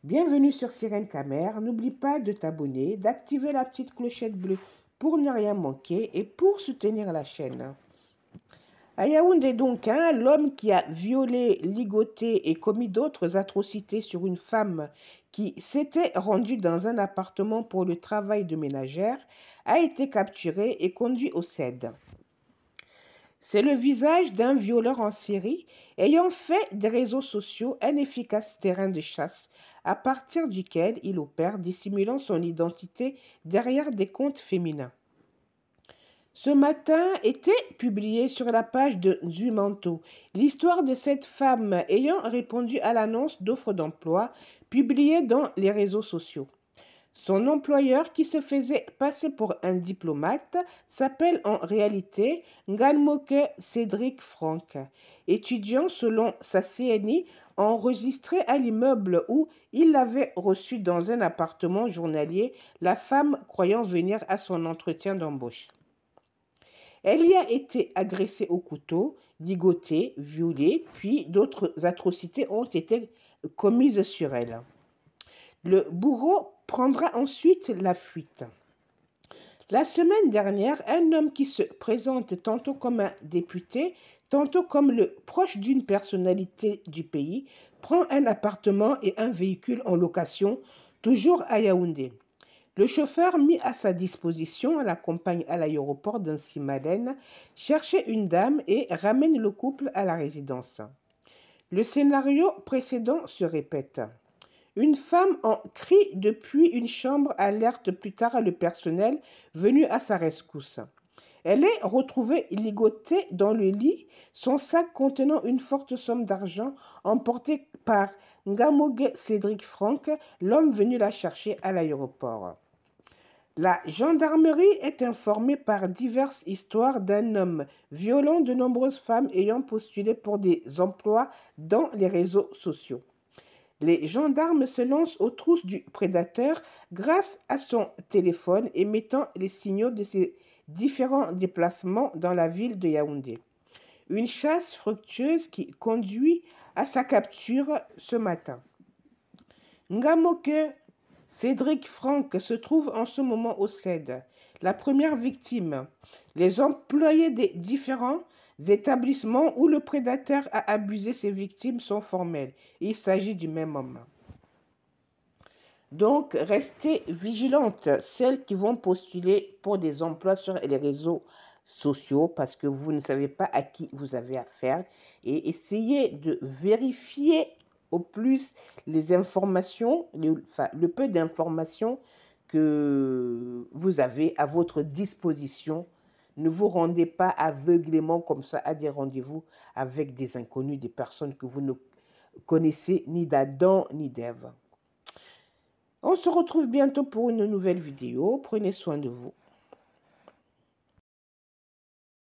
Bienvenue sur Sirène Camère. N'oublie pas de t'abonner, d'activer la petite clochette bleue pour ne rien manquer et pour soutenir la chaîne. À Yaoundé donc, l'homme qui a violé, ligoté et commis d'autres atrocités sur une femme qui s'était rendue dans un appartement pour le travail de ménagère a été capturé et conduit au CED. C'est le visage d'un violeur en série ayant fait des réseaux sociaux un efficace terrain de chasse à partir duquel il opère, dissimulant son identité derrière des comptes féminins. Ce matin était publié sur la page de Zumanto l'histoire de cette femme ayant répondu à l'annonce d'offres d'emploi publiée dans les réseaux sociaux. Son employeur, qui se faisait passer pour un diplomate, s'appelle en réalité Nganmoke Cédric Franck, étudiant selon sa CNI enregistré à l'immeuble où il l'avait reçu dans un appartement journalier, la femme croyant venir à son entretien d'embauche. Elle y a été agressée au couteau, ligotée, violée, puis d'autres atrocités ont été commises sur elle. Le bourreau prendra ensuite la fuite. La semaine dernière, un homme qui se présente tantôt comme un député, tantôt comme le proche d'une personnalité du pays, prend un appartement et un véhicule en location, toujours à Yaoundé. Le chauffeur mis à sa disposition l'accompagne à l'aéroport d'Insimalène, chercher une dame et ramène le couple à la résidence. Le scénario précédent se répète. Une femme en cri depuis une chambre alerte plus tard le personnel venu à sa rescousse. Elle est retrouvée ligotée dans le lit, son sac contenant une forte somme d'argent emporté par Ngamoge Cédric Franck, l'homme venu la chercher à l'aéroport. La gendarmerie est informée par diverses histoires d'un homme violant de nombreuses femmes ayant postulé pour des emplois dans les réseaux sociaux. Les gendarmes se lancent aux trousses du prédateur grâce à son téléphone émettant les signaux de ses différents déplacements dans la ville de Yaoundé. Une chasse fructueuse qui conduit à sa capture ce matin. Ngamoke Cédric Franck se trouve en ce moment au CED. La première victime, les employés des différents établissements où le prédateur a abusé ses victimes sont formels. Il s'agit du même homme. Donc, restez vigilantes, celles qui vont postuler pour des emplois sur les réseaux sociaux parce que vous ne savez pas à qui vous avez affaire et essayez de vérifier au plus les informations, le peu d'informations que vous avez à votre disposition. Ne vous rendez pas aveuglément comme ça à des rendez-vous avec des inconnus, des personnes que vous ne connaissez ni d'Adam ni d'Ève. On se retrouve bientôt pour une nouvelle vidéo. Prenez soin de vous.